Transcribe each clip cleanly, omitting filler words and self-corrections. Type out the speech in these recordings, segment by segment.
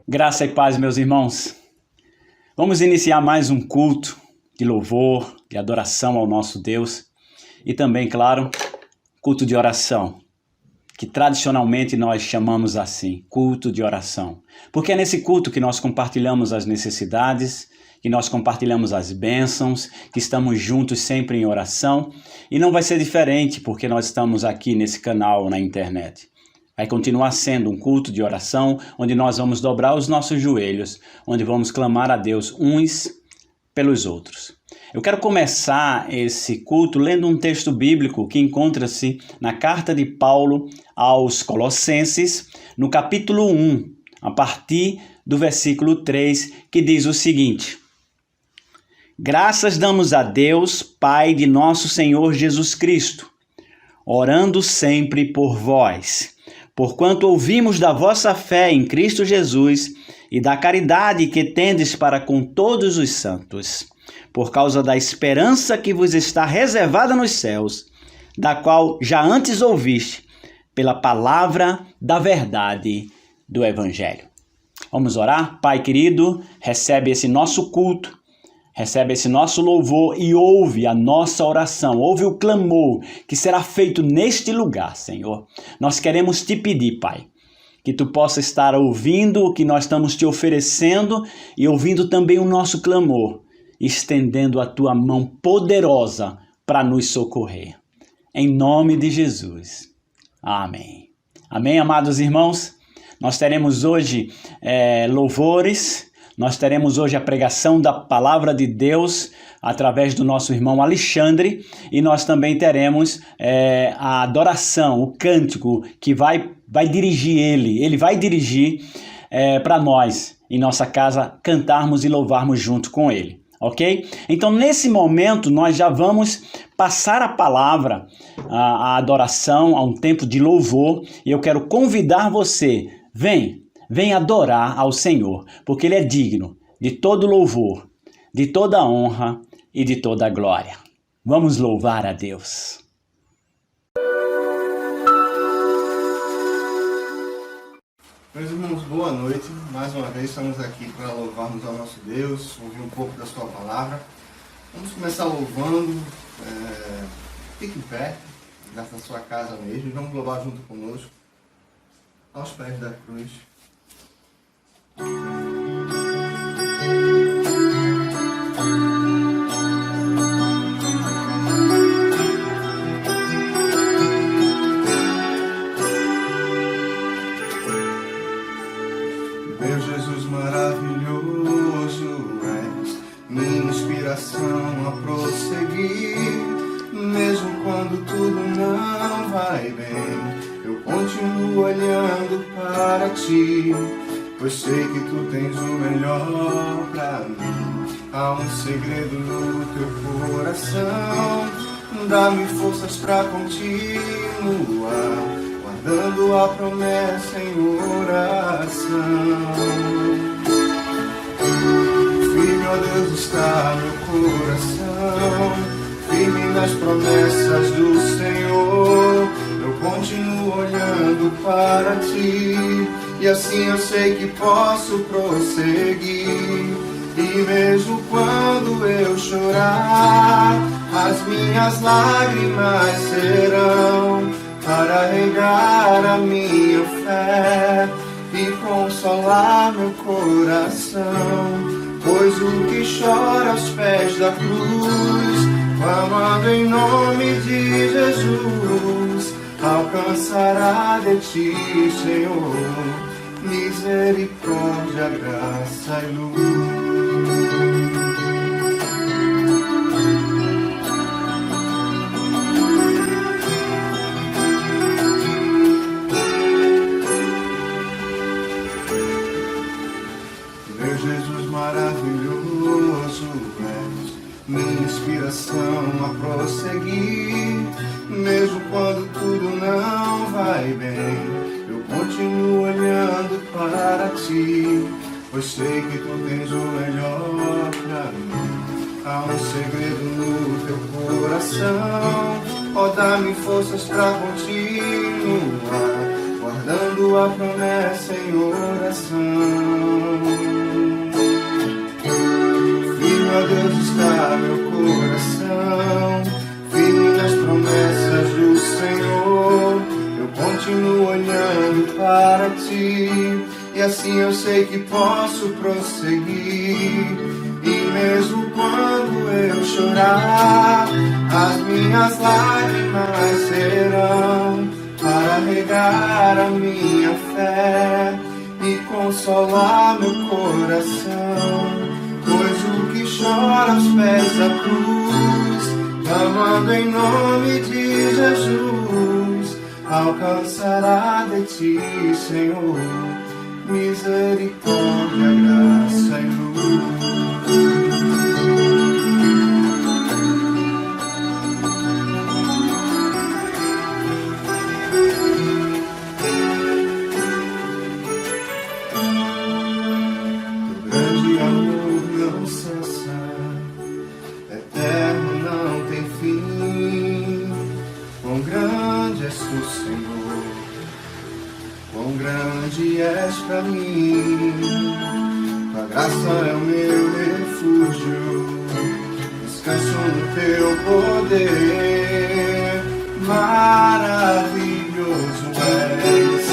Graça e paz, meus irmãos. Vamos iniciar mais um culto de louvor, de adoração ao nosso Deus e também, claro, culto de oração, que tradicionalmente nós chamamos assim, culto de oração. Porque é nesse culto que nós compartilhamos as necessidades, que nós compartilhamos as bênçãos, que estamos juntos sempre em oração e não vai ser diferente porque nós estamos aqui nesse canal na internet. Vai continuar sendo um culto de oração, onde nós vamos dobrar os nossos joelhos, onde vamos clamar a Deus uns pelos outros. Eu quero começar esse culto lendo um texto bíblico que encontra-se na carta de Paulo aos Colossenses, no capítulo 1, a partir do versículo 3, que diz o seguinte: Graças damos a Deus, Pai de nosso Senhor Jesus Cristo, orando sempre por vós, porquanto ouvimos da vossa fé em Cristo Jesus e da caridade que tendes para com todos os santos, por causa da esperança que vos está reservada nos céus, da qual já antes ouviste, pela palavra da verdade do Evangelho. Vamos orar? Pai querido, recebe esse nosso culto, recebe esse nosso louvor e ouve a nossa oração, ouve o clamor que será feito neste lugar, Senhor. Nós queremos te pedir, Pai, que tu possa estar ouvindo o que nós estamos te oferecendo e ouvindo também o nosso clamor, estendendo a tua mão poderosa para nos socorrer. Em nome de Jesus. Amém. Amém, amados irmãos? Nós teremos hoje louvores. Nós teremos hoje a pregação da palavra de Deus através do nosso irmão Alexandre e nós também teremos a adoração, o cântico que vai dirigir ele vai dirigir para nós, em nossa casa, cantarmos e louvarmos junto com ele, ok? Então, nesse momento, nós já vamos passar a palavra, a adoração, a um tempo de louvor e eu quero convidar você, Vem adorar ao Senhor, porque Ele é digno de todo louvor, de toda honra e de toda glória. Vamos louvar a Deus. Meus irmãos, boa noite. Mais uma vez estamos aqui para louvarmos ao nosso Deus, ouvir um pouco da sua palavra. Vamos começar louvando. Fique em pé, na sua casa mesmo, e vamos louvar junto conosco, aos pés da cruz. Meu Jesus maravilhoso és, minha inspiração a prosseguir, mesmo quando tudo não vai bem, eu continuo olhando para ti. Pois sei que tu tens o melhor pra mim. Há um segredo no teu coração. Dá-me forças pra continuar, guardando a promessa em oração. Firme, ó Deus, está meu coração, firme nas promessas do Senhor. Eu continuo olhando para ti, e assim eu sei que posso prosseguir. E mesmo quando eu chorar, as minhas lágrimas serão para regar a minha fé e consolar meu coração. Pois o que chora aos pés da cruz, clamando em nome de Jesus, alcançará de ti, Senhor, misericórdia, graça e luz. Meu Jesus maravilhoso és, minha inspiração a prosseguir, mesmo quando tudo não vai bem. Continuo olhando para ti, pois sei que tu tens o melhor pra mim. Há um segredo no teu coração, ó, dá-me forças pra continuar, guardando a promessa em oração. Firme, ó Deus, está meu coração, firme nas promessas do Senhor. Continuo olhando para ti, e assim eu sei que posso prosseguir. E mesmo quando eu chorar, as minhas lágrimas serão para regar a minha fé e consolar meu coração. Pois o que chora aos pés da cruz, clamando em nome de Jesus, alcançará de ti, Senhor, misericórdia, graça e luz. Teu grande amor não cessa, eterno não tem fim. Quão grande és tu, Senhor, quão grande és pra mim. Tua graça é o meu refúgio, descanso no teu poder. Maravilhoso és,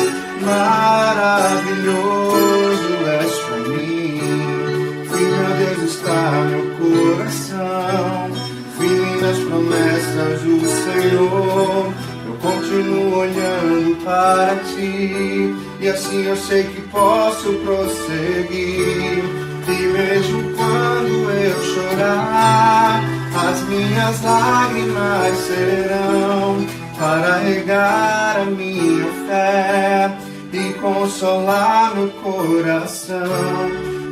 maravilhoso és pra mim. Firme, ó Deus, está meu coração, firme nas promessas do Senhor. Eu continuo olhando para ti, e assim eu sei que posso prosseguir. E mesmo quando eu chorar, as minhas lágrimas serão para regar a minha fé e consolar meu coração.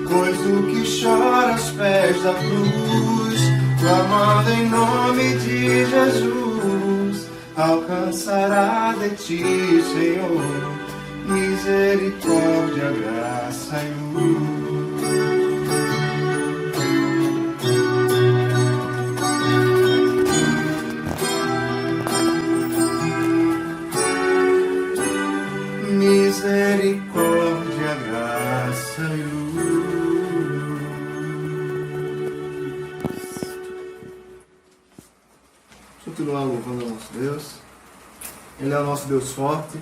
Pois o que chora aos pés da cruz, clamando em nome de Jesus, alcançará de ti, Senhor, misericórdia, graça e luz. Misericórdia, graça e luz. Continuar louvando ao nosso Deus. Ele é o nosso Deus forte.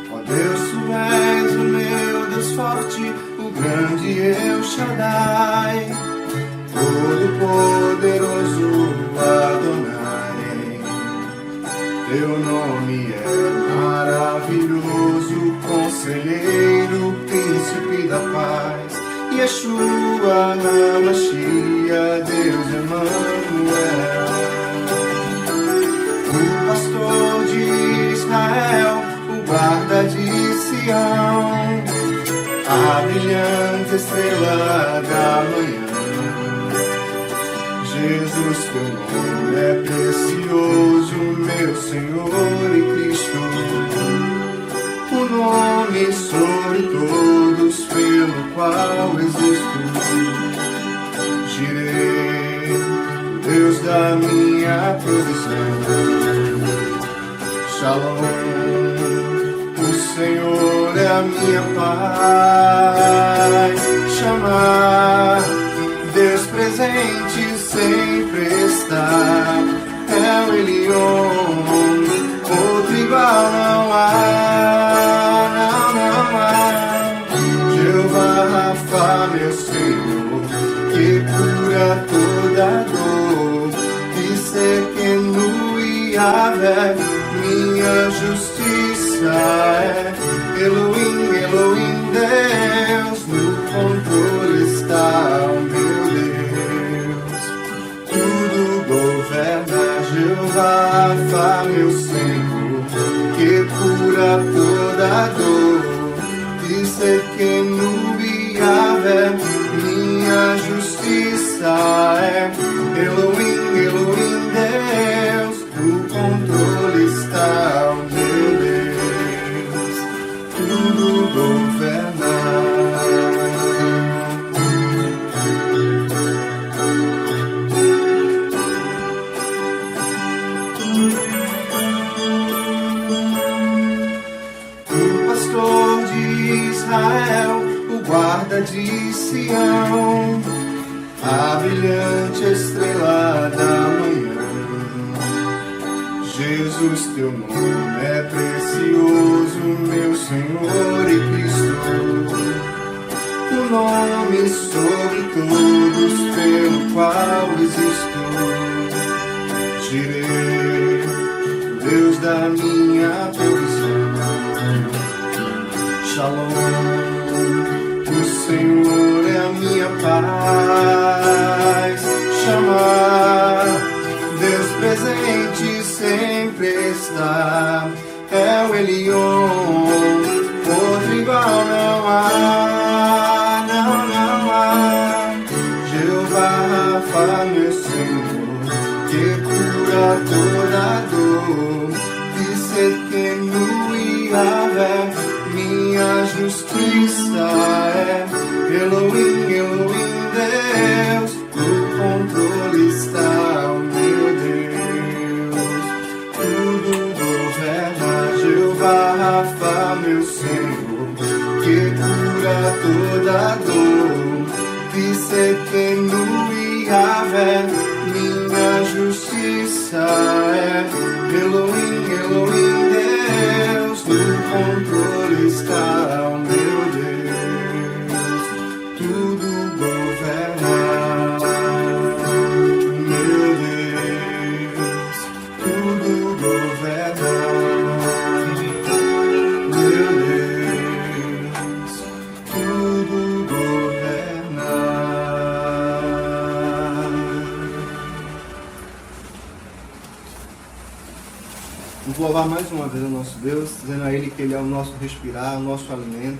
Ó Deus, tu és o meu Deus forte, o grande El Shaddai, todo-poderoso Adonai. Teu nome é maravilhoso, conselheiro, príncipe da paz, Yeshua HaMashiach, Deus Emmanuel. O pastor de Israel, o guarda de Sião, a brilhante estrela da manhã. Jesus, teu nome é precioso, meu Senhor e Cristo, o nome sobre todos pelo qual existo. Jireh, o Deus da minha provisão. Shalom, o Senhor é a minha paz. Chamar, Deus presente sempre está. É o Elion, outro igual não há, não há. Senhor, que cura toda dor. Dizer que no Yahvé minha justiça é. Elohim, Elohim, Deus, no controle está o meu Deus. Tudo governa Jeová, Rafa, meu Senhor, que cura toda dor. Dizer que no Yahvé minha justiça é. Elohim, Elohim, Deus, no controle está o meu Deus. Tudo governa. O pastor de Israel, o guarda de Sião, a brilhante estrela da manhã. Jesus, teu nome é precioso, meu Senhor e Cristo. O nome sobre todos pelo qual existo. Tirei, Deus da minha provisão. Shalom. O Senhor é a minha paz. Chamar, Deus presente sempre está. É o Elion, outro igual não há, não há. Jeová, Rafa, meu Senhor, que cura toda dor. Dizer que no Yahvé minha justiça é. Elohim, Elohim, Deus, no controle está o meu Deus. Tudo governa Jeová, Rafa, meu Senhor, que cura toda dor. Dizer que no Yahvé minha justiça é. Elohim, Elohim, Deus, no controle está o meu Deus. Tudo governa, meu Deus. Tudo governa, meu Deus. Tudo governa. Vamos louvar mais uma vez o nosso Deus, dizendo a Ele que Ele é o nosso respirar, o nosso alimento.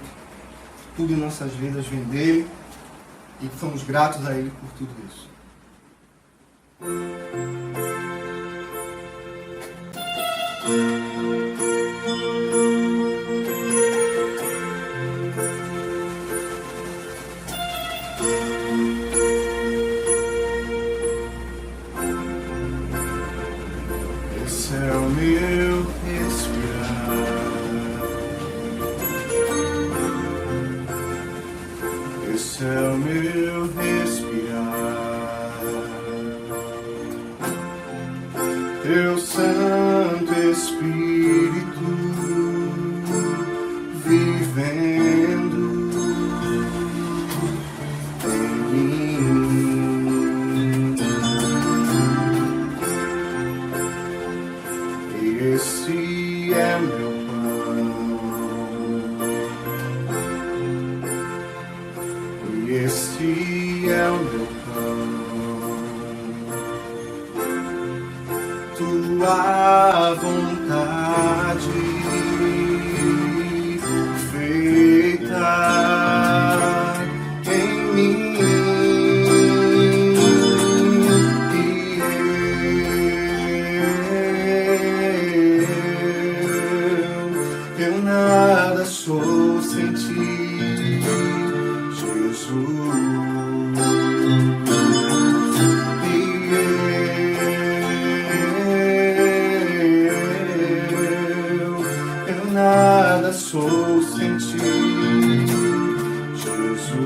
Tudo em nossas vidas vem dEle e somos gratos a Ele por tudo isso. Esse é o meu respirar. Esse é o meu respirar. Teu Santo Espírito vivendo em mim. Esse é meu pão. Esse é o meu pão. Tua vontade feita em mim. Eu nada sou sem ti, Jesus. Eu nada sou sem ti, Jesus.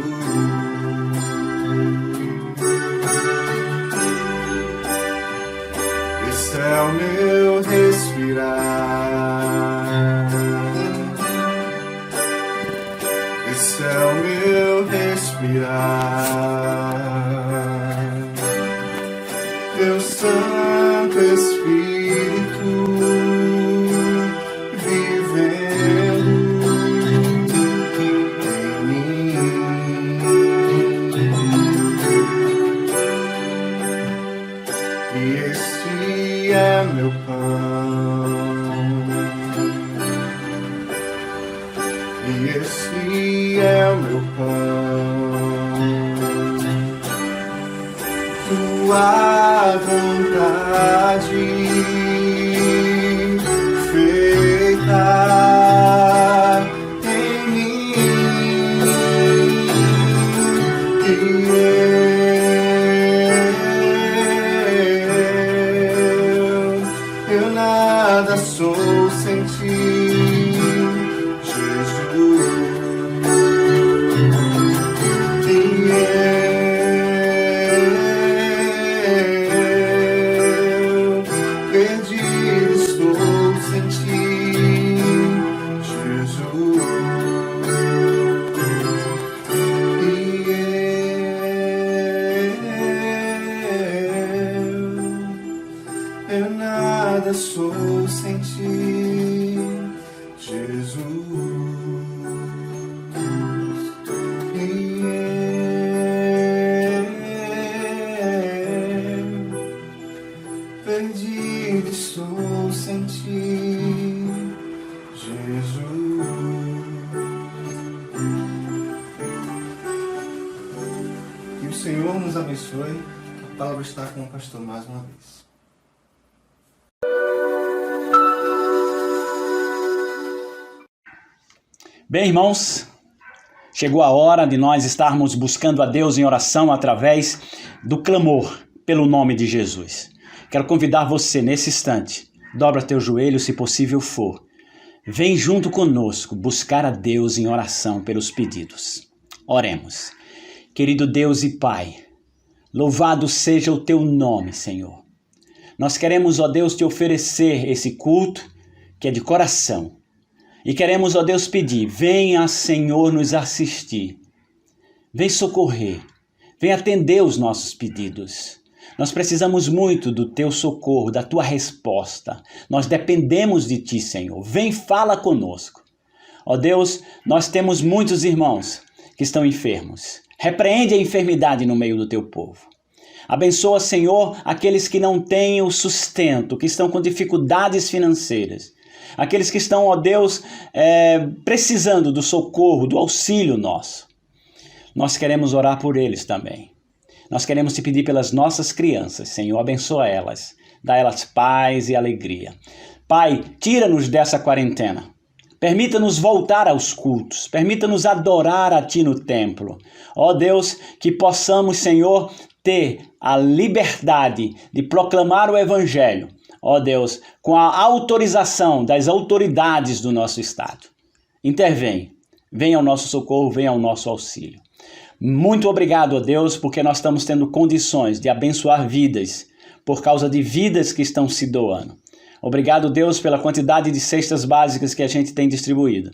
Teu Santo Espírito vivendo em mim. E esse é meu pão, e esse é o meu pão, tua vontade feita em mim, e eu nada sou sem ti, Jesus. Eu nada sou sem ti, Jesus. Perdido estou sem ti, Jesus. Que o Senhor nos abençoe. A palavra está com o pastor mais uma vez. Bem, irmãos, chegou a hora de nós estarmos buscando a Deus em oração através do clamor pelo nome de Jesus. Quero convidar você nesse instante, dobra teu joelho se possível for. Vem junto conosco buscar a Deus em oração pelos pedidos. Oremos. Querido Deus e Pai, louvado seja o teu nome, Senhor. Nós queremos, ó Deus, te oferecer esse culto que é de coração. E queremos, ó Deus, pedir, venha, Senhor, nos assistir. Vem socorrer, vem atender os nossos pedidos. Nós precisamos muito do teu socorro, da tua resposta. Nós dependemos de ti, Senhor. Vem, fala conosco. Ó Deus, nós temos muitos irmãos que estão enfermos. Repreende a enfermidade no meio do teu povo. Abençoa, Senhor, aqueles que não têm o sustento, que estão com dificuldades financeiras. Aqueles que estão, ó Deus, precisando do socorro, do auxílio nosso. Nós queremos orar por eles também. Nós queremos te pedir pelas nossas crianças, Senhor, abençoa elas. Dá a elas paz e alegria. Pai, tira-nos dessa quarentena. Permita-nos voltar aos cultos. Permita-nos adorar a Ti no templo. Ó Deus, que possamos, Senhor, ter a liberdade de proclamar o Evangelho. Ó Deus, com a autorização das autoridades do nosso Estado. Intervém. Venha ao nosso socorro, venha ao nosso auxílio. Muito obrigado, ó Deus, porque nós estamos tendo condições de abençoar vidas por causa de vidas que estão se doando. Obrigado, Deus, pela quantidade de cestas básicas que a gente tem distribuído.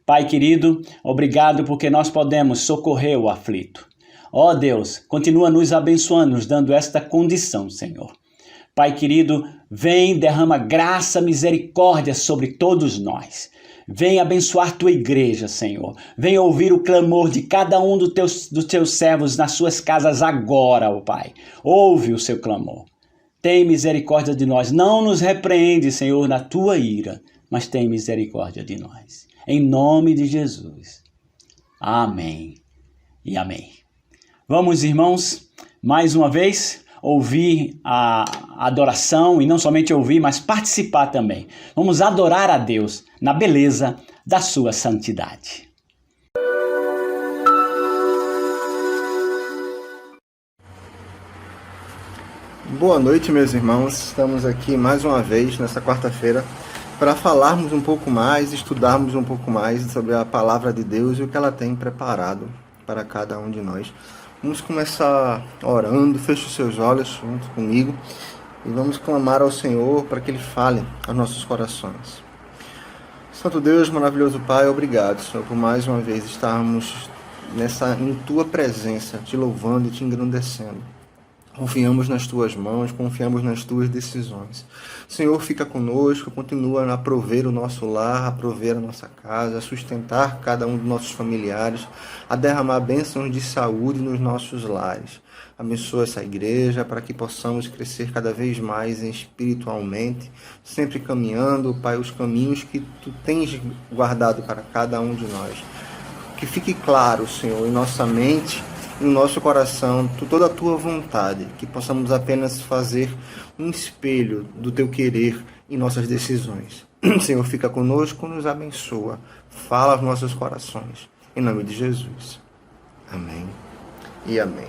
Pai querido, obrigado porque nós podemos socorrer o aflito. Ó Deus, continua nos abençoando, nos dando esta condição, Senhor. Pai querido, vem, derrama graça, misericórdia sobre todos nós. Vem abençoar tua igreja, Senhor. Vem ouvir o clamor de cada um dos teus servos nas suas casas agora, ó Pai. Ouve o seu clamor. Tem misericórdia de nós. Não nos repreende, Senhor, na tua ira, mas tem misericórdia de nós. Em nome de Jesus. Amém e amém. Vamos, irmãos, mais uma vez ouvir a adoração, e não somente ouvir, mas participar também. Vamos adorar a Deus na beleza da sua santidade. Boa noite, meus irmãos. Estamos aqui mais uma vez nessa quarta-feira para falarmos um pouco mais, estudarmos um pouco mais sobre a palavra de Deus e o que ela tem preparado para cada um de nós. Vamos começar orando, feche os seus olhos junto comigo e vamos clamar ao Senhor para que Ele fale aos nossos corações. Santo Deus, maravilhoso Pai, obrigado, Senhor, por mais uma vez estarmos em tua presença, te louvando e te engrandecendo. Confiamos nas tuas mãos, confiamos nas tuas decisões. Senhor, fica conosco, continua a prover o nosso lar, a prover a nossa casa, a sustentar cada um dos nossos familiares, a derramar bênçãos de saúde nos nossos lares. Abençoa essa igreja para que possamos crescer cada vez mais espiritualmente, sempre caminhando, Pai, os caminhos que Tu tens guardado para cada um de nós. Que fique claro, Senhor, em nossa mente, no nosso coração, toda a Tua vontade, que possamos apenas fazer um espelho do Teu querer em nossas decisões. Senhor, fica conosco, nos abençoa, fala aos nossos corações. Em nome de Jesus. Amém e amém.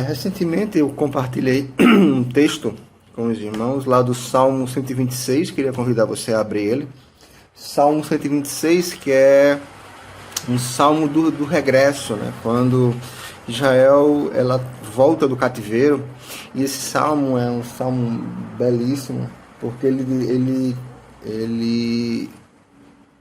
Recentemente eu compartilhei um texto com os irmãos lá do Salmo 126, queria convidar você a abrir ele. Salmo 126, que é um salmo do regresso, né? Quando Israel ela volta do cativeiro. E esse salmo é um salmo belíssimo, porque ele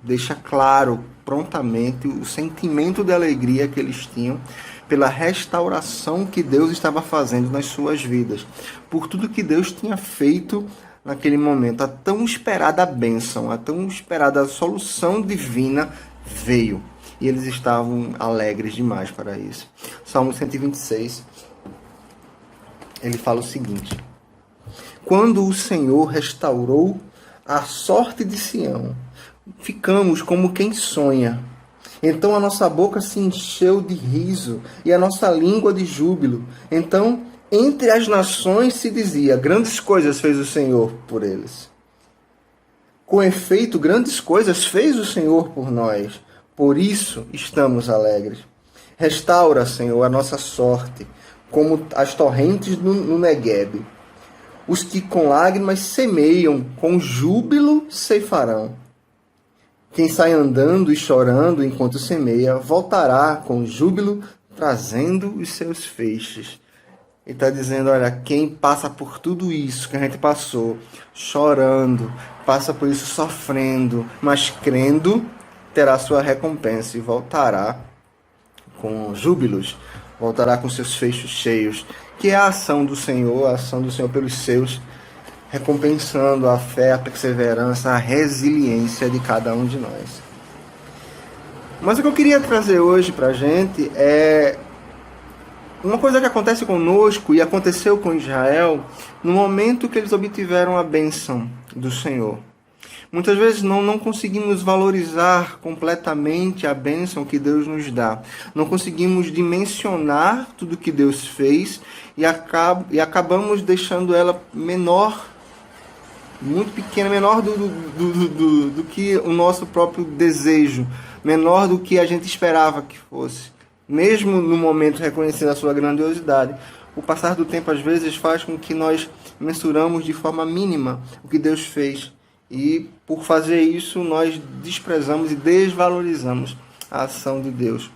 deixa claro prontamente o sentimento de alegria que eles tinham pela restauração que Deus estava fazendo nas suas vidas, por tudo que Deus tinha feito naquele momento. A tão esperada bênção, a tão esperada solução divina veio. E eles estavam alegres demais para isso. Salmo 126, ele fala o seguinte: quando o Senhor restaurou a sorte de Sião, ficamos como quem sonha. Então a nossa boca se encheu de riso e a nossa língua de júbilo. Então, entre as nações se dizia: grandes coisas fez o Senhor por eles. Com efeito, grandes coisas fez o Senhor por nós. Por isso estamos alegres. Restaura, Senhor, a nossa sorte, como as torrentes no Neguebe. Os que com lágrimas semeiam, com júbilo ceifarão. Quem sai andando e chorando enquanto semeia, voltará com júbilo, trazendo os seus feixes. Ele está dizendo, olha, quem passa por tudo isso que a gente passou, chorando, passa por isso sofrendo, mas crendo, terá sua recompensa e voltará com júbilos, voltará com seus feixes cheios, que é a ação do Senhor pelos seus, recompensando a fé, a perseverança, a resiliência de cada um de nós. Mas o que eu queria trazer hoje para a gente é uma coisa que acontece conosco e aconteceu com Israel no momento que eles obtiveram a bênção do Senhor. Muitas vezes não conseguimos valorizar completamente a bênção que Deus nos dá. Não conseguimos dimensionar tudo que Deus fez e acabamos deixando ela menor, muito pequena, menor do que o nosso próprio desejo, menor do que a gente esperava que fosse. Mesmo no momento reconhecendo a sua grandiosidade, o passar do tempo às vezes faz com que nós mensuramos de forma mínima o que Deus fez. E por fazer isso, nós desprezamos e desvalorizamos a ação de Deus.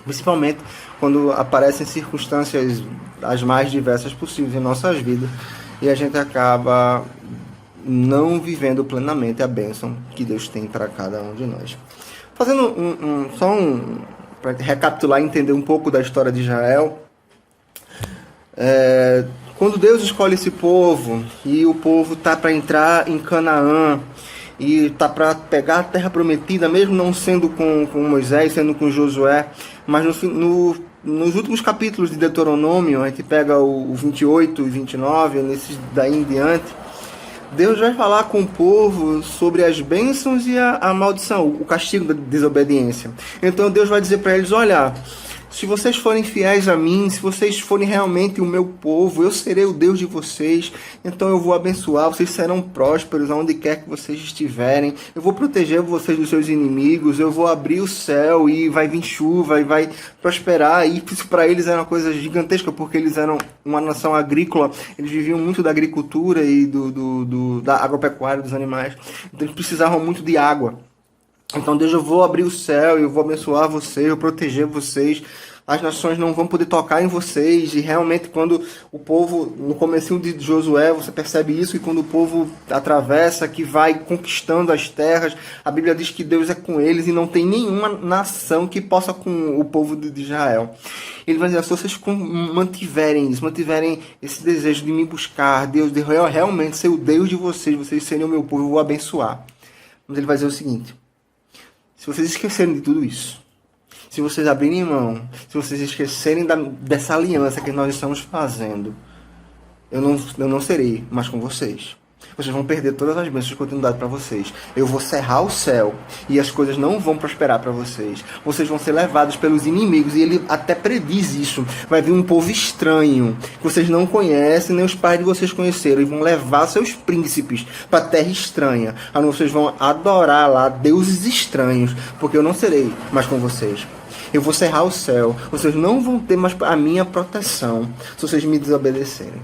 Principalmente quando aparecem circunstâncias as mais diversas possíveis em nossas vidas e a gente acaba não vivendo plenamente a bênção que Deus tem para cada um de nós. Fazendo para recapitular e entender um pouco da história de Israel, quando Deus escolhe esse povo e o povo está para entrar em Canaã e está para pegar a terra prometida, mesmo não sendo com Moisés, sendo com Josué, mas nos últimos capítulos de Deuteronômio, a gente pega o 28 e 29, nesses daí em diante, Deus vai falar com o povo sobre as bênçãos e a maldição, o castigo da desobediência. Então Deus vai dizer para eles, olha, se vocês forem fiéis a mim, se vocês forem realmente o meu povo, eu serei o Deus de vocês, então eu vou abençoar, vocês serão prósperos aonde quer que vocês estiverem, eu vou proteger vocês dos seus inimigos, eu vou abrir o céu e vai vir chuva e vai prosperar. E isso para eles era uma coisa gigantesca, porque eles eram uma nação agrícola, eles viviam muito da agricultura e da agropecuária dos animais, então eles precisavam muito de água. Então Deus, eu vou abrir o céu, eu vou abençoar vocês, eu vou proteger vocês as nações não vão poder tocar em vocês. E realmente, quando o povo, no comecinho de Josué, você percebe isso, e quando o povo atravessa, que vai conquistando as terras, a Bíblia diz que Deus é com eles e não tem nenhuma nação que possa com o povo de Israel. Ele vai dizer, se vocês mantiverem isso, mantiverem esse desejo de me buscar, Deus, de realmente ser o Deus de vocês serem o meu povo, eu vou abençoar. Mas ele vai dizer o seguinte: se vocês esquecerem de tudo isso, se vocês abrirem mão, se vocês esquecerem dessa aliança que nós estamos fazendo, eu não serei mais com vocês. Vocês vão perder todas as bênçãos que eu tenho dado para vocês. Eu vou cerrar o céu e as coisas não vão prosperar para vocês. Vocês vão ser levados pelos inimigos, e ele até prediz isso. Vai vir um povo estranho que vocês não conhecem, nem os pais de vocês conheceram, e vão levar seus príncipes para terra estranha, onde vocês vão adorar lá deuses estranhos, porque eu não serei mais com vocês. Eu vou cerrar o céu. Vocês não vão ter mais a minha proteção se vocês me desobedecerem.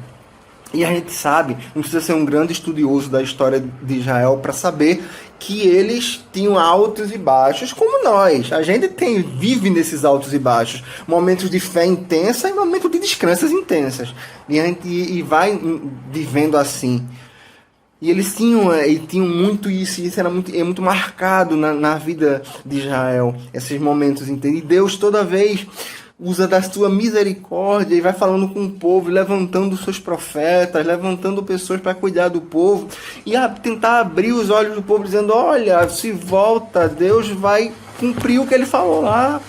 E a gente sabe, não precisa ser um grande estudioso da história de Israel para saber que eles tinham altos e baixos como nós. A gente vive nesses altos e baixos. Momentos de fé intensa e momentos de descrenças intensas. E a gente vai vivendo assim. E eles tinham muito isso, e isso era muito marcado na vida de Israel, esses momentos intensos. E Deus toda vez usa da sua misericórdia e vai falando com o povo, levantando seus profetas, levantando pessoas para cuidar do povo e tentar abrir os olhos do povo, dizendo, olha, se volta, Deus vai cumprir o que ele falou lá.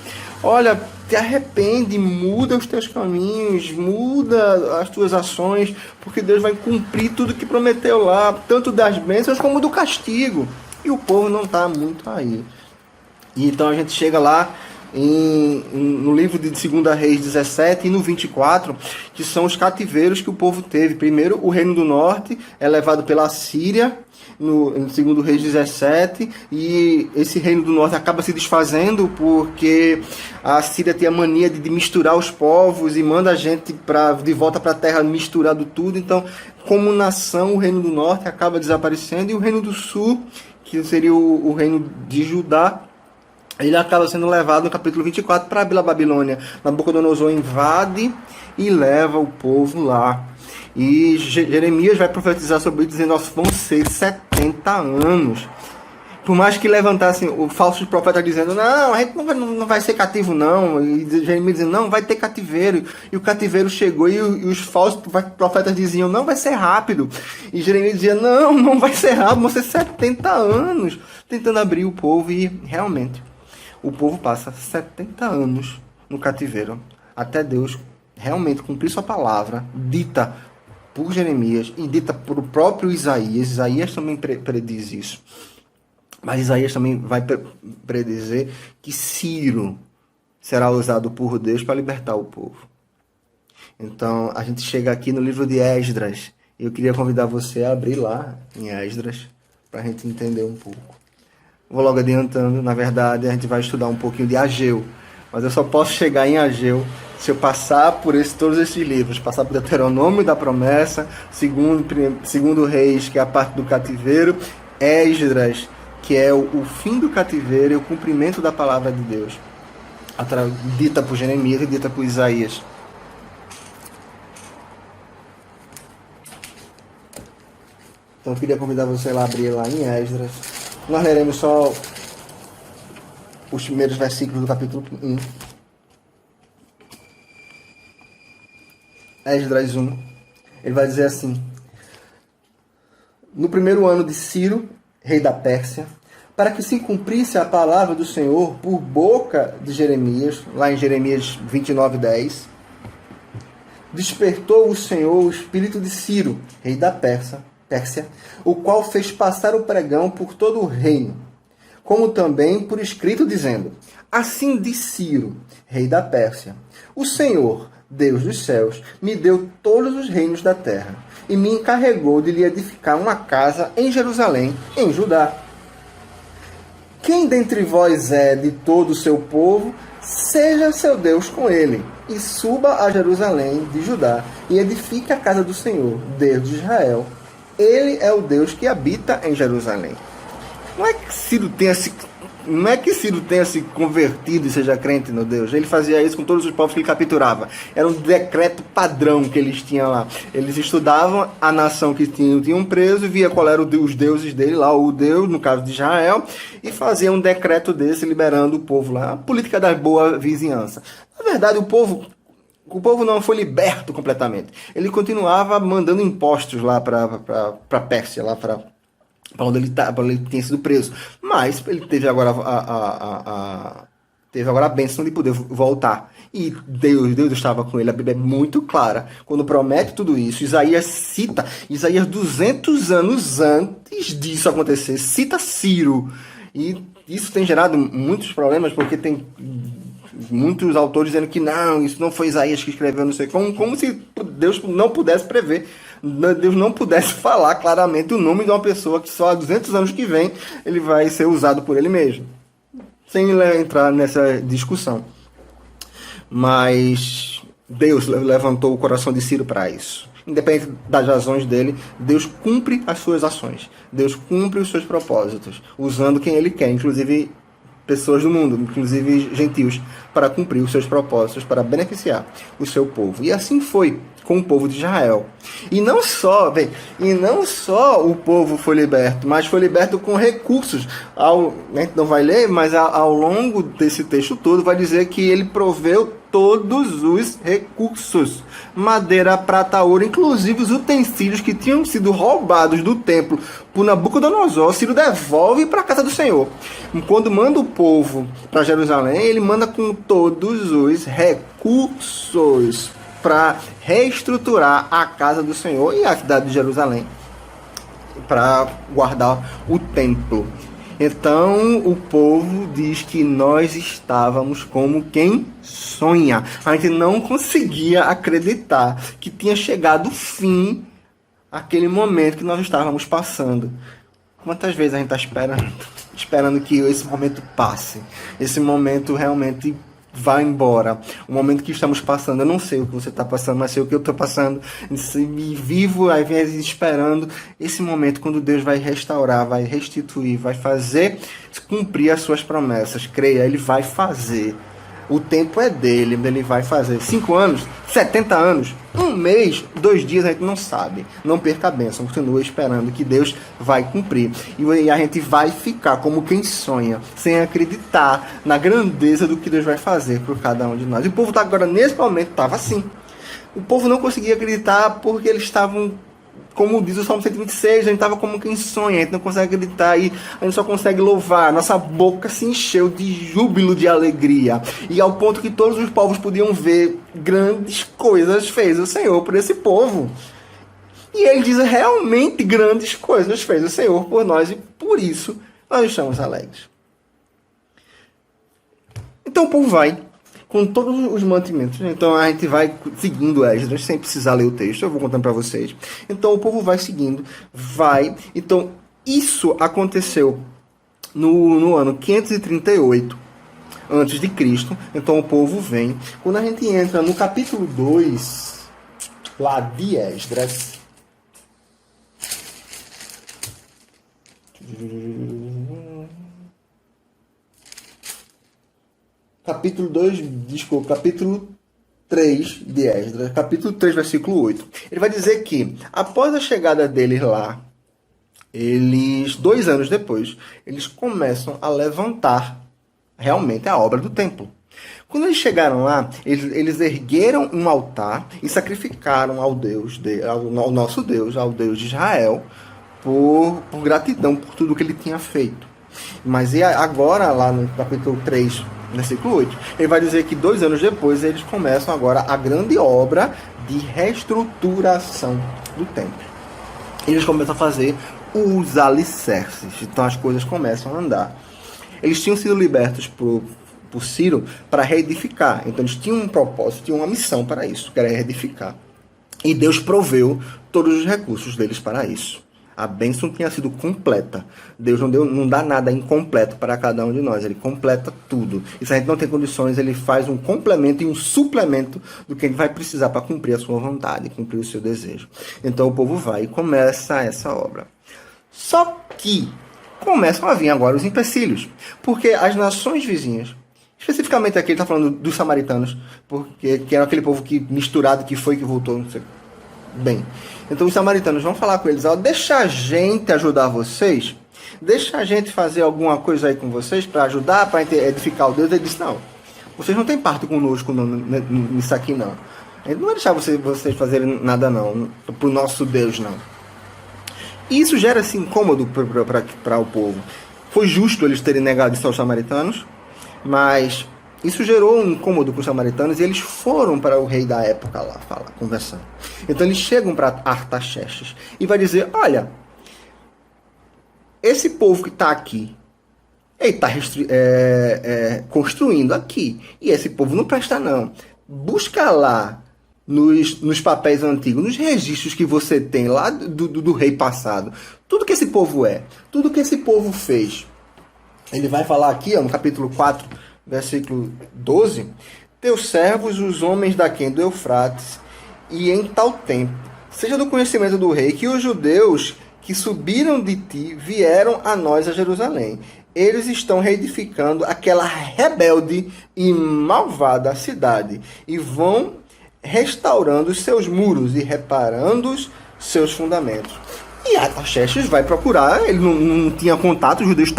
Olha, te arrepende, muda os teus caminhos, muda as tuas ações, porque Deus vai cumprir tudo que prometeu lá, tanto das bênçãos como do castigo. E o povo não está muito aí. E então a gente chega lá no livro de 2 Reis 17 e no 24, que são os cativeiros que o povo teve. Primeiro, o Reino do Norte é levado pela Síria, no 2 Reis 17, e esse Reino do Norte acaba se desfazendo porque a Síria tem a mania de misturar os povos e manda a gente de volta para a terra misturado tudo. Então, como nação, o Reino do Norte acaba desaparecendo, e o Reino do Sul, que seria o Reino de Judá, ele acaba sendo levado no capítulo 24 para a Babilônia. Nabucodonosor invade e leva o povo lá. E Jeremias vai profetizar sobre isso, dizendo, vão ser 70 anos. Por mais que levantassem os falsos profetas dizendo, não, a gente não vai ser cativo não. E Jeremias dizendo, não, vai ter cativeiro. E o cativeiro chegou, e os falsos profetas diziam, não, vai ser rápido. E Jeremias dizia, não vai ser rápido, vão ser 70 anos. Tentando abrir o povo, e realmente o povo passa 70 anos no cativeiro, até Deus realmente cumprir sua palavra, dita por Jeremias e dita por o próprio Isaías. Isaías também prediz isso. Mas Isaías também vai predizer que Ciro será usado por Deus para libertar o povo. Então, a gente chega aqui no livro de Esdras, e eu queria convidar você a abrir lá em Esdras, para a gente entender um pouco. Vou logo adiantando, na verdade, a gente vai estudar um pouquinho de Ageu, mas eu só posso chegar em Ageu se eu passar por todos esses livros, passar por Deuteronômio da promessa, segundo Reis, que é a parte do cativeiro, Esdras, que é o fim do cativeiro e o cumprimento da palavra de Deus, dita por Jeremias e dita por Isaías. Então eu queria convidar você a abrir lá em Esdras. Nós leremos só os primeiros versículos do capítulo 1. Esdras 1. Ele vai dizer assim: no primeiro ano de Ciro, rei da Pérsia, para que se cumprisse a palavra do Senhor por boca de Jeremias, lá em Jeremias 29:10, despertou o Senhor o espírito de Ciro, rei da Pérsia, o qual fez passar o pregão por todo o reino, como também por escrito, dizendo: assim diz Ciro, rei da Pérsia: o Senhor, Deus dos céus, me deu todos os reinos da terra, e me encarregou de lhe edificar uma casa em Jerusalém, em Judá. Quem dentre vós é de todo o seu povo, seja seu Deus com ele, e suba a Jerusalém de Judá, e edifique a casa do Senhor, Deus de Israel. Ele é o Deus que habita em Jerusalém. Não é que Ciro tenha se Não é que Ciro tenha se convertido e seja crente no Deus. Ele fazia isso com todos os povos que ele capturava. Era um decreto padrão que eles tinham lá. Eles estudavam a nação que tinham preso, via qual eram os deuses dele lá, o Deus, no caso de Israel, e fazia um decreto desse liberando o povo lá. A política da boa vizinhança. Na verdade, o povo não foi liberto completamente. Ele continuava mandando impostos lá para Pérsia, lá para onde ele tinha sido preso. Mas ele teve agora a bênção de poder voltar. E Deus estava com ele. A Bíblia é muito clara. Quando promete tudo isso, Isaías cita, Isaías 200 anos antes disso acontecer, cita Ciro. E isso tem gerado muitos problemas, porque tem muitos autores dizendo que não, isso não foi Isaías que escreveu, não sei como se Deus não pudesse prever, Deus não pudesse falar claramente o nome de uma pessoa que só há 200 anos que vem ele vai ser usado por ele mesmo, sem entrar nessa discussão. Mas Deus levantou o coração de Ciro para isso. Independente das razões dele, Deus cumpre as suas ações, Deus cumpre os seus propósitos, usando quem ele quer, inclusive pessoas do mundo, inclusive gentios, para cumprir os seus propósitos, para beneficiar o seu povo. E assim foi com o povo de Israel. E não só o povo foi liberto, mas foi liberto com recursos. A gente não vai ler, mas ao longo desse texto todo vai dizer que ele proveu todos os recursos. Madeira, prata, ouro, inclusive os utensílios que tinham sido roubados do templo por Nabucodonosor, Ciro devolve para a casa do Senhor. Quando manda o povo para Jerusalém, ele manda com todos os recursos para reestruturar a casa do Senhor e a cidade de Jerusalém, para guardar o templo. Então o povo diz que nós estávamos como quem sonha. A gente não conseguia acreditar que tinha chegado o fim, aquele momento que nós estávamos passando. Quantas vezes a gente está esperando que esse momento passe, esse momento realmente vá embora, o momento que estamos passando. Eu não sei o que você está passando, mas sei o que eu estou passando, e vivo às vezes esperando esse momento quando Deus vai restaurar, vai restituir, vai fazer cumprir as suas promessas. Creia, Ele vai fazer. O tempo é dele, ele vai fazer. 5 anos, 70 anos, 1 mês, 2 dias, a gente não sabe. Não perca a bênção, continua esperando que Deus vai cumprir. E a gente vai ficar como quem sonha, sem acreditar na grandeza do que Deus vai fazer por cada um de nós. E o povo agora, nesse momento, estava assim. O povo não conseguia acreditar porque eles estavam, como diz o Salmo 126, a gente estava como quem sonha, a gente não consegue acreditar e a gente só consegue louvar. Nossa boca se encheu de júbilo, de alegria. E ao ponto que todos os povos podiam ver grandes coisas fez o Senhor por esse povo. E ele diz, realmente grandes coisas fez o Senhor por nós e por isso nós estamos alegres. Então o povo vai com todos os mantimentos. Então a gente vai seguindo Esdras, sem precisar ler o texto, eu vou contando para vocês. Então o povo vai seguindo, vai. Então isso aconteceu no ano 538 antes de Cristo. Então o povo vem. Quando a gente entra no capítulo 2, lá de Esdras, capítulo 3 de Esdras, capítulo 3, versículo 8. Ele vai dizer que, após a chegada deles lá, 2 anos depois, eles começam a levantar realmente a obra do templo. Quando eles chegaram lá, eles ergueram um altar e sacrificaram ao nosso Deus, ao Deus de Israel, por gratidão por tudo que ele tinha feito. Mas e agora, lá no capítulo 3, versículo 8, ele vai dizer que 2 anos depois eles começam agora a grande obra de reestruturação do templo. Eles começam a fazer os alicerces, então as coisas começam a andar. Eles tinham sido libertos por Ciro para reedificar, então eles tinham um propósito, tinham uma missão para isso, que era reedificar. E Deus proveu todos os recursos deles para isso. A bênção tinha sido completa. Deus não dá nada incompleto para cada um de nós. Ele completa tudo. E se a gente não tem condições, ele faz um complemento e um suplemento do que ele vai precisar para cumprir a sua vontade, cumprir o seu desejo. Então o povo vai e começa essa obra. Só que começam a vir agora os empecilhos. Porque as nações vizinhas, especificamente aqui ele está falando dos samaritanos, porque que era aquele povo que misturado, que foi, que voltou, não sei. Bem, então os samaritanos vão falar com eles, ó, deixa a gente ajudar vocês, deixa a gente fazer alguma coisa aí com vocês para ajudar, para edificar o Deus. Ele disse, não, vocês não têm parte conosco nisso aqui não. A gente não vai deixar vocês fazerem nada não, para o nosso Deus não. E isso gera esse incômodo para o povo. Foi justo eles terem negado isso aos samaritanos, mas isso gerou um incômodo com os samaritanos e eles foram para o rei da época lá, conversando. Então eles chegam para Artaxerxes e vai dizer, olha, esse povo que está aqui, ele está construindo aqui, e esse povo não presta não. Busca lá nos papéis antigos, nos registros que você tem lá do rei passado, tudo que esse povo é, tudo que esse povo fez. Ele vai falar aqui, ó, no capítulo 4, versículo 12, teus servos, os homens daquém do Eufrates, e em tal tempo, seja do conhecimento do rei, que os judeus que subiram de ti vieram a nós a Jerusalém. Eles estão reedificando aquela rebelde e malvada cidade, e vão restaurando os seus muros e reparando os seus fundamentos. E Artaxerxes vai procurar, ele não tinha contato, os judeus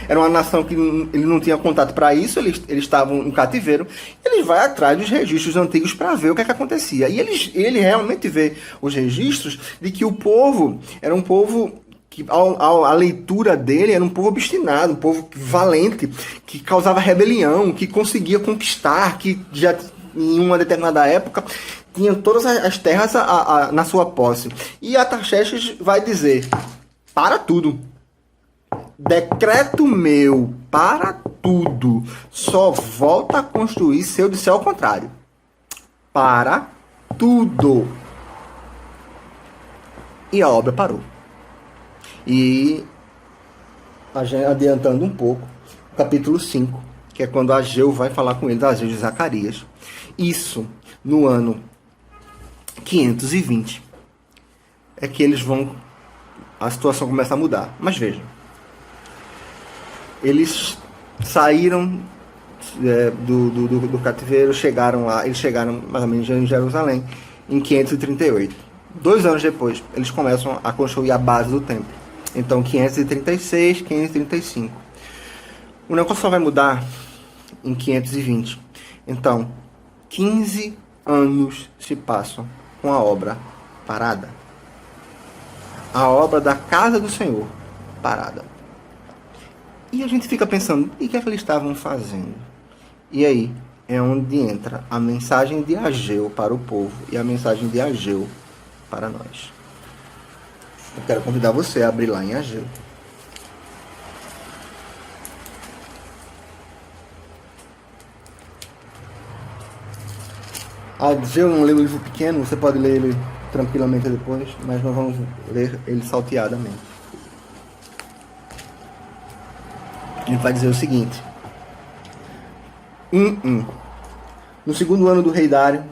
era uma nação que ele não tinha contato para isso, eles estavam em cativeiro, ele vai atrás dos registros antigos para ver o que é que acontecia. E ele realmente vê os registros de que o povo era um povo que, a leitura dele, era um povo obstinado, um povo valente, que causava rebelião, que conseguia conquistar, que já em uma determinada época tinha todas as terras na sua posse. E Artaxerxes vai dizer, para tudo. Decreto meu, para tudo. Só volta a construir se eu disser ao contrário. Para tudo. E a obra parou. E, adiantando um pouco, capítulo 5, que é quando Ageu vai falar com eles, Ageu de Zacarias. Isso, no ano 520, é que eles vão... A situação começa a mudar. Mas vejam, eles saíram do cativeiro, eles chegaram mais ou menos em Jerusalém em 538. 2 anos depois, eles começam a construir a base do templo. Então, 536, 535. O negócio só vai mudar em 520. Então, 15 anos se passam com a obra parada. A obra da casa do Senhor parada. E a gente fica pensando, e o que é que eles estavam fazendo? E aí é onde entra a mensagem de Ageu para o povo e a mensagem de Ageu para nós. Eu quero convidar você a abrir lá em Ageu. Ageu não lê um livro pequeno, você pode ler ele tranquilamente depois, mas nós vamos ler ele salteadamente. Ele vai dizer o seguinte: No 2º ano do rei Dário,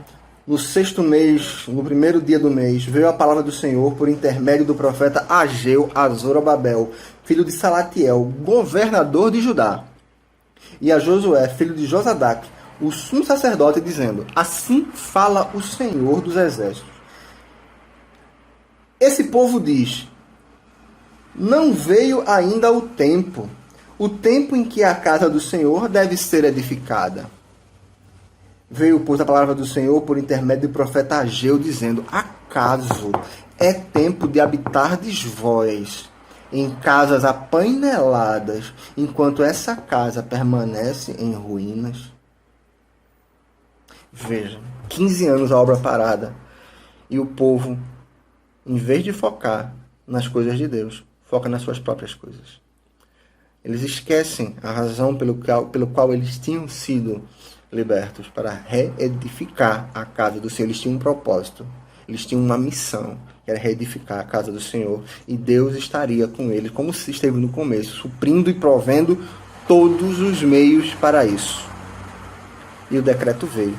no 6º mês, no 1º dia do mês, veio a palavra do Senhor por intermédio do profeta Ageu a Zorobabel, filho de Salatiel, governador de Judá, e a Josué, filho de Josadaque, o sumo sacerdote, dizendo: assim fala o Senhor dos exércitos. Esse povo diz: não veio ainda o tempo em que a casa do Senhor deve ser edificada. Veio, pois, a palavra do Senhor por intermédio do profeta Ageu, dizendo: acaso é tempo de habitardes vós em casas apaineladas, enquanto essa casa permanece em ruínas? Veja, 15 anos a obra parada, e o povo, em vez de focar nas coisas de Deus, foca nas suas próprias coisas. Eles esquecem a razão pelo qual eles tinham sido libertos, para reedificar a casa do Senhor. Eles tinham um propósito, eles tinham uma missão, que era reedificar a casa do Senhor, e Deus estaria com eles, como se esteve no começo, suprindo e provendo todos os meios para isso. E o decreto veio.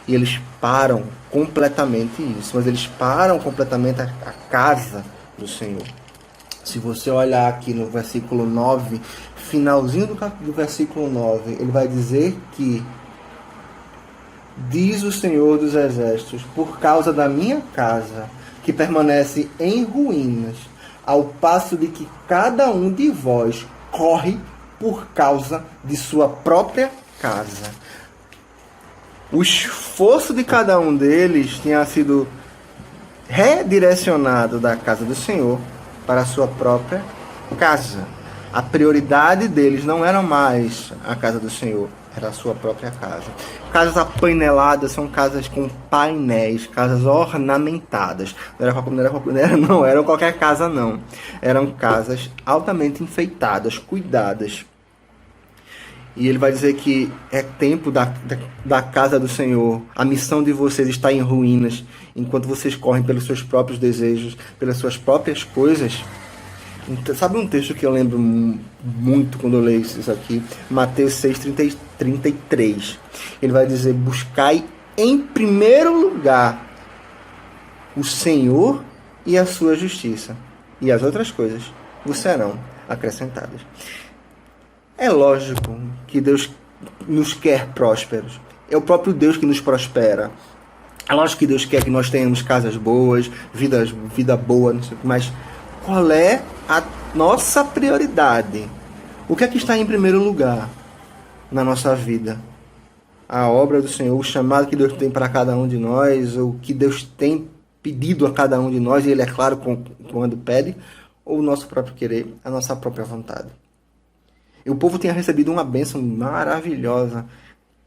E eles param completamente isso. Mas eles param completamente a casa do Senhor. Se você olhar aqui no versículo 9, finalzinho do versículo 9, ele vai dizer que diz o Senhor dos Exércitos, por causa da minha casa, que permanece em ruínas, ao passo de que cada um de vós corre por causa de sua própria casa. O esforço de cada um deles tinha sido redirecionado da casa do Senhor para a sua própria casa. A prioridade deles não era mais a casa do Senhor, era a sua própria casa. Casas apaineladas são casas com painéis, casas ornamentadas. Não eram qualquer casa, não. Eram casas altamente enfeitadas, cuidadas. E ele vai dizer que é tempo da casa do Senhor. A missão de vocês está em ruínas, enquanto vocês correm pelos seus próprios desejos, pelas suas próprias coisas. Sabe um texto que eu lembro muito quando eu leio isso aqui? Mateus 6:33. Ele vai dizer: buscai em primeiro lugar o Senhor e a sua justiça, e as outras coisas vos serão acrescentadas. É lógico que Deus nos quer prósperos. É o próprio Deus que nos prospera. É lógico que Deus quer que nós tenhamos casas boas, vida boa, não sei, mas qual é a nossa prioridade? O que é que está em primeiro lugar na nossa vida? A obra do Senhor, o chamado que Deus tem para cada um de nós, o que Deus tem pedido a cada um de nós, e Ele é claro quando pede, ou o nosso próprio querer, a nossa própria vontade. E o povo tinha recebido uma bênção maravilhosa,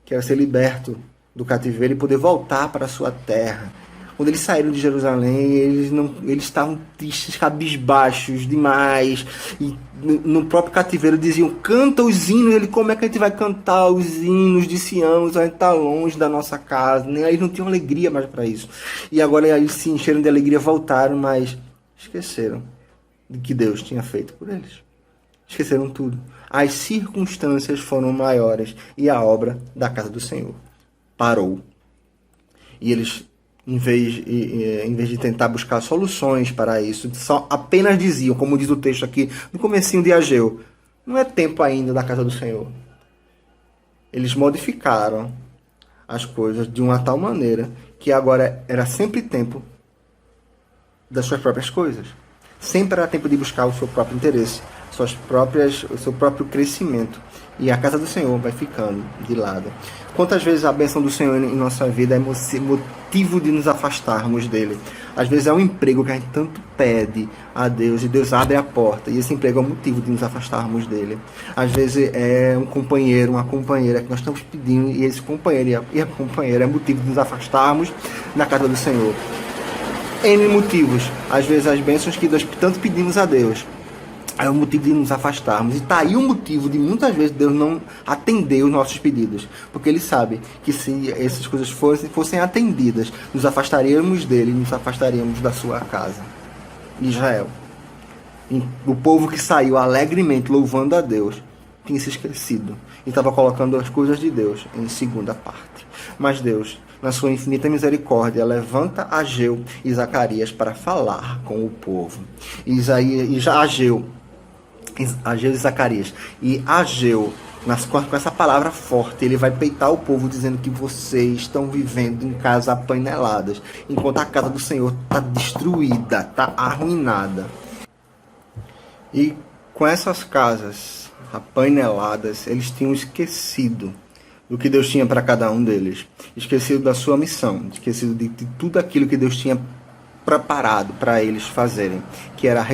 que era ser liberto do cativeiro e poder voltar para a sua terra. Quando eles saíram de Jerusalém, eles estavam tristes, cabisbaixos demais. E no próprio cativeiro diziam: canta os hinos. Ele: como é que a gente vai cantar os hinos de Sião? A gente está longe da nossa casa. Eles não tinham alegria mais para isso. E agora eles se encheram de alegria, voltaram, mas esqueceram de que Deus tinha feito por eles. Esqueceram tudo. As circunstâncias foram maiores e a obra da casa do Senhor parou. E eles, em vez de tentar buscar soluções para isso, só apenas diziam, como diz o texto aqui no comecinho de Ageu: não é tempo ainda da casa do Senhor. Eles modificaram as coisas de uma tal maneira que agora era sempre tempo das suas próprias coisas. Sempre era tempo de buscar o seu próprio interesse, o seu próprio crescimento. E a casa do Senhor vai ficando de lado. Quantas vezes a bênção do Senhor em nossa vida é motivo de nos afastarmos dele? Às vezes é um emprego que a gente tanto pede a Deus, e Deus abre a porta, e esse emprego é um motivo de nos afastarmos dele. Às vezes é um companheiro, uma companheira que nós estamos pedindo, e esse companheiro e a companheira é motivo de nos afastarmos da casa do Senhor. N motivos. Às vezes as bênçãos que nós tanto pedimos a Deus é o motivo de nos afastarmos. E está aí o motivo de muitas vezes Deus não atender os nossos pedidos. Porque Ele sabe que se essas coisas fossem atendidas, nos afastaríamos dele, nos afastaríamos da sua casa. Israel, o povo que saiu alegremente louvando a Deus, tinha se esquecido e estava colocando as coisas de Deus em segunda parte. Mas Deus, na sua infinita misericórdia, levanta Ageu e Zacarias para falar com o povo. Ageu e Zacarias. E Ageu, com essa palavra forte, ele vai peitar o povo, dizendo que vocês estão vivendo em casas apaineladas, enquanto a casa do Senhor está destruída, está arruinada. E com essas casas apaineladas, eles tinham esquecido do que Deus tinha para cada um deles. Esquecido da sua missão, esquecido de tudo aquilo que Deus tinha preparado para eles fazerem, que era a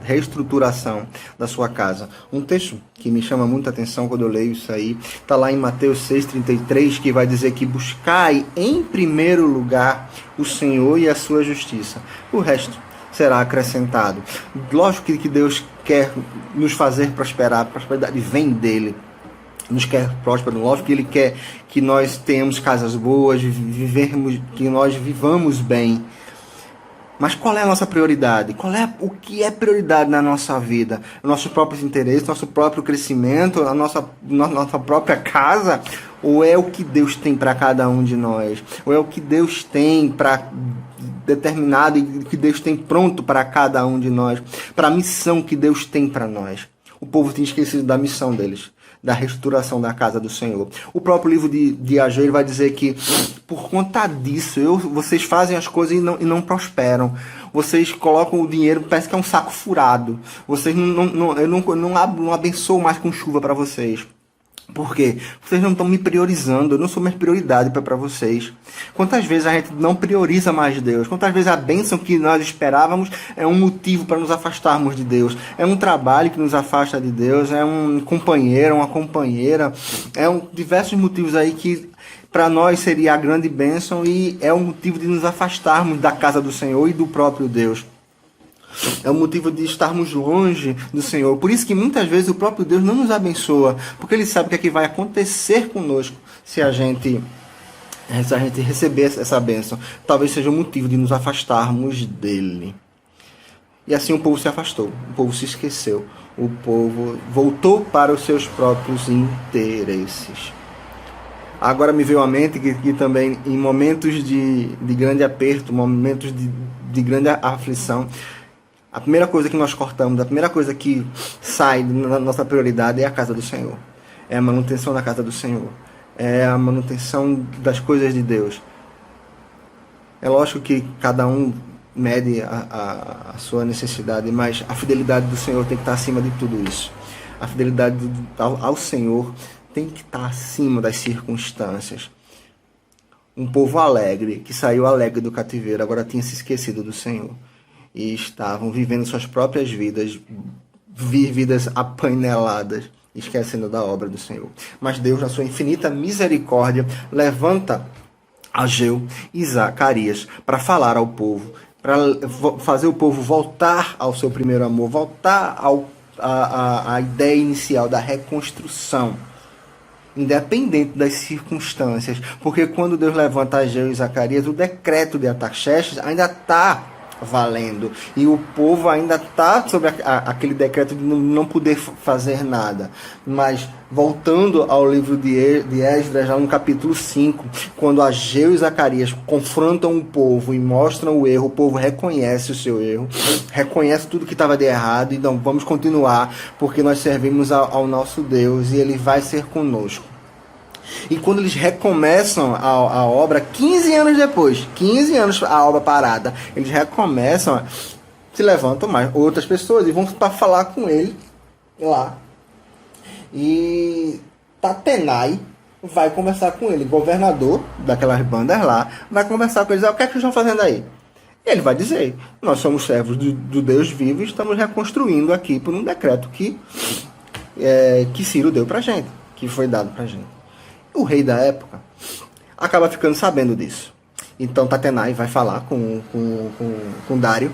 reestruturação da sua casa. Um texto que me chama muita atenção quando eu leio isso aí, está lá em Mateus 6,33, que vai dizer que buscai em primeiro lugar o Senhor e a sua justiça. O resto será acrescentado. Lógico que Deus quer nos fazer prosperar, a prosperidade vem dele. Nos quer próspero, lógico que Ele quer que nós tenhamos casas boas, que nós vivamos bem. Mas qual é a nossa prioridade? O que é prioridade na nossa vida? Nossos próprios interesses, nosso próprio crescimento, a nossa própria casa? Ou é o que Deus tem para cada um de nós? Ou é o que Deus tem para determinado e que Deus tem pronto para cada um de nós, para a missão que Deus tem para nós. O povo tinha esquecido da missão deles, da restauração da casa do Senhor. O próprio livro de Ageu vai dizer que, por conta disso, vocês fazem as coisas e não prosperam. Vocês colocam o dinheiro, parece que é um saco furado. Vocês eu não abençoo mais com chuva para vocês. Por quê? Vocês não estão me priorizando, eu não sou mais prioridade para vocês. Quantas vezes a gente não prioriza mais Deus? Quantas vezes a bênção que nós esperávamos é um motivo para nos afastarmos de Deus? É um trabalho que nos afasta de Deus, é um companheiro, uma companheira, diversos motivos aí que para nós seria a grande bênção e é um motivo de nos afastarmos da casa do Senhor e do próprio Deus. É o motivo de estarmos longe do Senhor. Por isso que muitas vezes o próprio Deus não nos abençoa, porque Ele sabe o que é que vai acontecer conosco se a gente receber essa bênção. Talvez seja o motivo de nos afastarmos dEle. E assim o povo se afastou, o povo se esqueceu, o povo voltou para os seus próprios interesses. Agora me veio à mente que também em momentos de grande aperto, momentos de grande aflição, a primeira coisa que nós cortamos, a primeira coisa que sai da nossa prioridade é a casa do Senhor. É a manutenção da casa do Senhor. É a manutenção das coisas de Deus. É lógico que cada um mede a sua necessidade, mas a fidelidade do Senhor tem que estar acima de tudo isso. A fidelidade ao Senhor tem que estar acima das circunstâncias. Um povo alegre, que saiu alegre do cativeiro, agora tinha se esquecido do Senhor. E estavam vivendo suas próprias vidas apaineladas, esquecendo da obra do Senhor. Mas Deus, na sua infinita misericórdia, levanta Ageu e Zacarias para falar ao povo, para fazer o povo voltar ao seu primeiro amor, voltar à ideia inicial da reconstrução, independente das circunstâncias. Porque quando Deus levanta Ageu e Zacarias, o decreto de Artaxerxes ainda está valendo. E o povo ainda está sobre aquele decreto de não poder fazer nada. Mas, voltando ao livro de Esdras, já no capítulo 5, quando Ageu e Zacarias confrontam o povo e mostram o erro, o povo reconhece o seu erro, reconhece tudo que estava de errado, e então vamos continuar, porque nós servimos ao nosso Deus e Ele vai ser conosco. E quando eles recomeçam a obra, 15 anos depois, 15 anos a obra parada, eles recomeçam, se levantam mais outras pessoas e vão para falar com ele lá. E Tatenai vai conversar com ele, governador daquelas bandas lá, vai conversar com eles, o que é que eles estão fazendo aí? E ele vai dizer, nós somos servos do Deus vivo e estamos reconstruindo aqui por um decreto que Ciro deu pra gente, que foi dado pra gente. O rei da época acaba ficando sabendo disso. Então Tatenai vai falar com Dário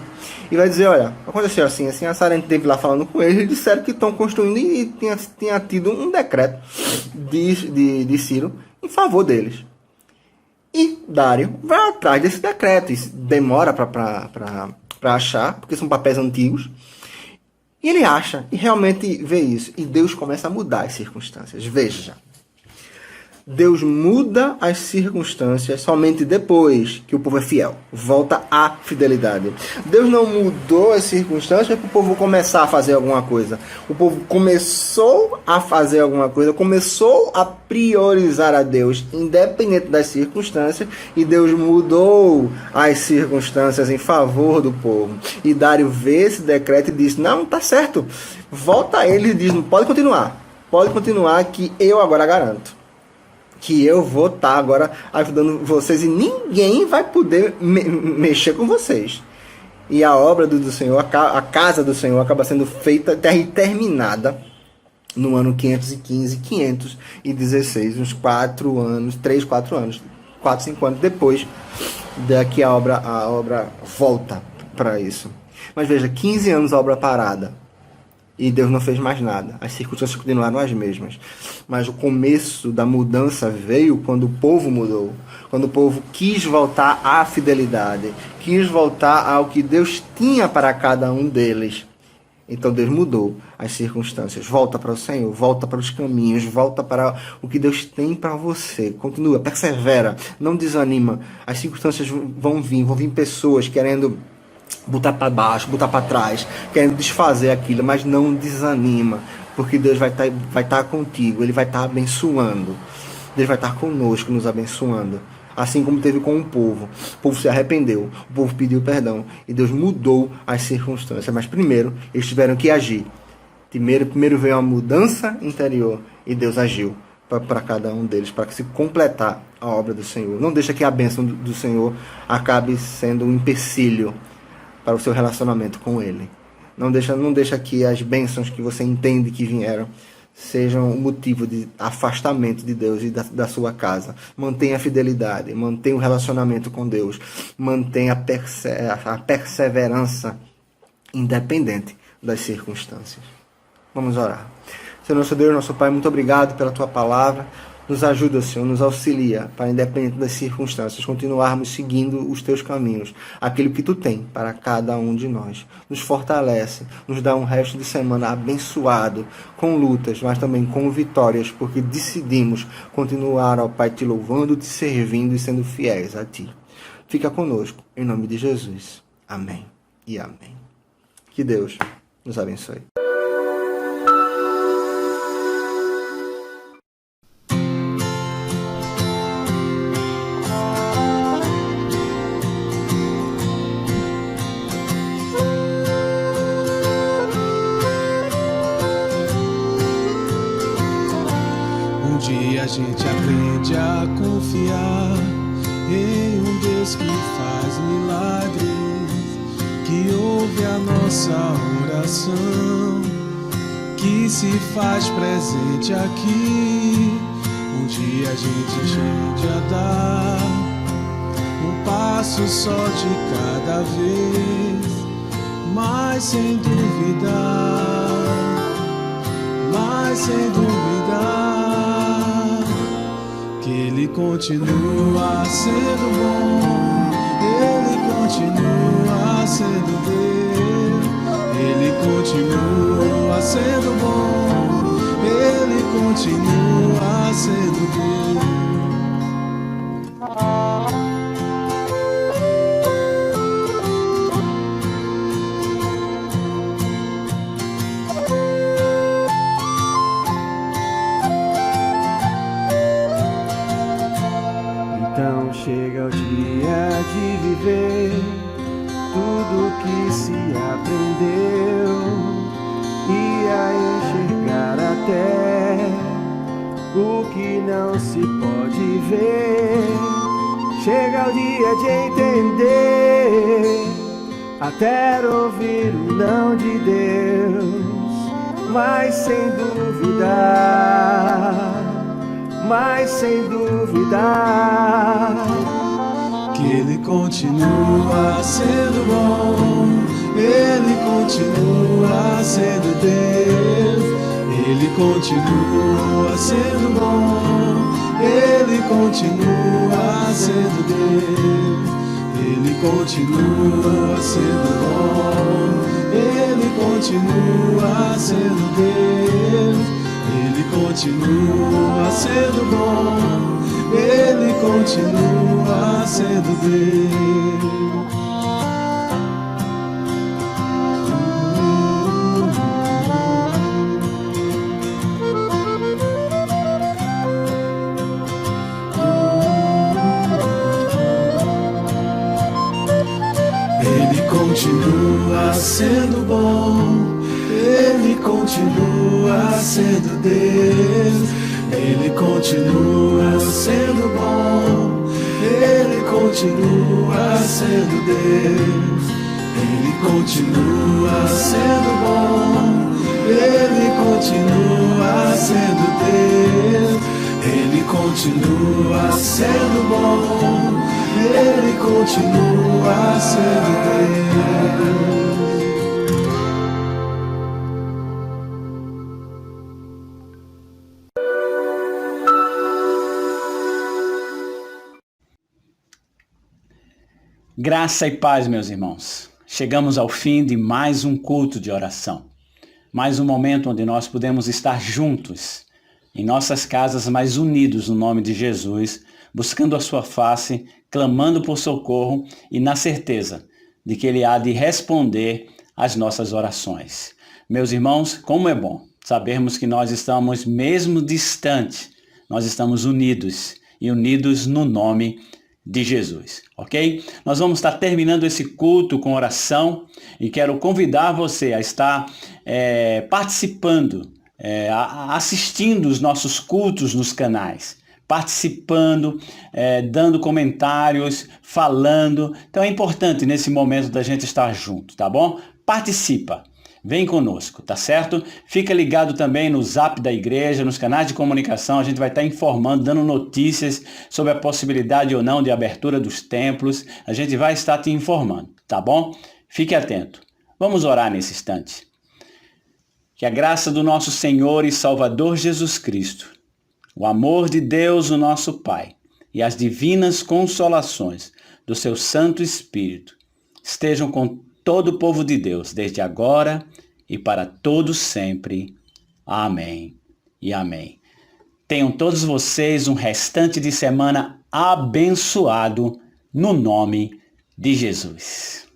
e vai dizer, olha, aconteceu assim, a Sarente esteve lá falando com eles, disseram que estão construindo e tinha tido um decreto de Ciro em favor deles. E Dário vai atrás desse decreto, e demora para achar, porque são papéis antigos, e ele acha, e realmente vê isso, e Deus começa a mudar as circunstâncias. Veja, Deus muda as circunstâncias somente depois que o povo é fiel. Volta à fidelidade. Deus não mudou as circunstâncias para o povo começar a fazer alguma coisa. O povo começou a fazer alguma coisa, começou a priorizar a Deus, independente das circunstâncias, e Deus mudou as circunstâncias em favor do povo. E Dário vê esse decreto e diz, não, tá certo. Volta a ele e diz, pode continuar que eu agora garanto. Que eu vou estar agora ajudando vocês e ninguém vai poder mexer com vocês. E a obra do Senhor, a casa do Senhor acaba sendo feita e terminada no ano 515, 516, uns 4 anos, 3, 4 anos, 4, 5 anos depois que a obra volta para isso. Mas veja, 15 anos a obra parada. E Deus não fez mais nada. As circunstâncias continuaram as mesmas. Mas o começo da mudança veio quando o povo mudou. Quando o povo quis voltar à fidelidade. Quis voltar ao que Deus tinha para cada um deles. Então Deus mudou as circunstâncias. Volta para o Senhor, volta para os caminhos, volta para o que Deus tem para você. Continua, persevera, não desanima. As circunstâncias vão vir pessoas querendo botar para baixo, botar para trás, querendo desfazer aquilo, mas não desanima, porque Deus vai estar contigo, Ele vai estar abençoando. Deus vai estar conosco, nos abençoando. Assim como teve com o povo se arrependeu, o povo pediu perdão e Deus mudou as circunstâncias. Mas primeiro, eles tiveram que agir. Primeiro veio uma mudança interior e Deus agiu para cada um deles, para que se completar a obra do Senhor. Não deixa que a bênção do Senhor acabe sendo um empecilho para o seu relacionamento com Ele. Não deixa que as bênçãos que você entende que vieram sejam um motivo de afastamento de Deus e da sua casa. Mantenha a fidelidade, mantenha o relacionamento com Deus, mantenha a perseverança independente das circunstâncias. Vamos orar. Senhor, nosso Deus, nosso Pai, muito obrigado pela Tua palavra. Nos ajuda, Senhor, nos auxilia para, independente das circunstâncias, continuarmos seguindo os Teus caminhos, aquilo que Tu tem para cada um de nós. Nos fortalece, nos dá um resto de semana abençoado, com lutas, mas também com vitórias, porque decidimos continuar, ó Pai, Te louvando, Te servindo e sendo fiéis a Ti. Fica conosco, em nome de Jesus. Amém e amém. Que Deus nos abençoe. A gente aprende a confiar em um Deus que faz milagres, que ouve a nossa oração, que se faz presente aqui. Um dia a gente tende a dar um passo só de cada vez, mas sem duvidar que Ele continua sendo bom, Ele continua sendo Deus, Ele continua sendo bom, Ele continua sendo Deus. Então chega o dia de viver tudo que se aprendeu e a enxergar até o que não se pode ver. Chega o dia de entender, até ouvir o não de Deus, mas sem duvidar que Ele continua sendo bom, Ele continua sendo Deus, Ele continua sendo bom, Ele continua sendo Deus, Ele continua sendo bom, Ele continua sendo Deus, Ele continua sendo bom, Ele continua sendo Deus. Ele continua sendo bom, Ele continua sendo Deus, Ele continua sendo bom, Ele continua sendo Deus, Ele continua sendo bom, Ele continua sendo Deus, Ele continua sendo bom, Ele continua sendo Deus. Graça e paz, meus irmãos. Chegamos ao fim de mais um culto de oração. mais um momento onde nós podemos estar juntos, em nossas casas, mas unidos no nome de Jesus, buscando a sua face, clamando por socorro e na certeza de que Ele há de responder às nossas orações. Meus irmãos, como é bom sabermos que nós estamos mesmo distantes, nós estamos unidos e unidos no nome de Jesus, ok? Nós vamos estar terminando esse culto com oração e quero convidar você a estar participando, assistindo os nossos cultos nos canais, participando, dando comentários, falando. Então é importante nesse momento da gente estar junto, tá bom? Participa. Vem conosco, tá certo? Fica ligado também no Zap da igreja, nos canais de comunicação, a gente vai estar informando, dando notícias sobre a possibilidade ou não de abertura dos templos, a gente vai estar te informando, tá bom? Fique atento. Vamos orar nesse instante. Que a graça do nosso Senhor e Salvador Jesus Cristo, o amor de Deus, o nosso Pai, e as divinas consolações do seu Santo Espírito estejam com todo o povo de Deus, desde agora e para todos sempre. Amém e amém. Tenham todos vocês um restante de semana abençoado no nome de Jesus.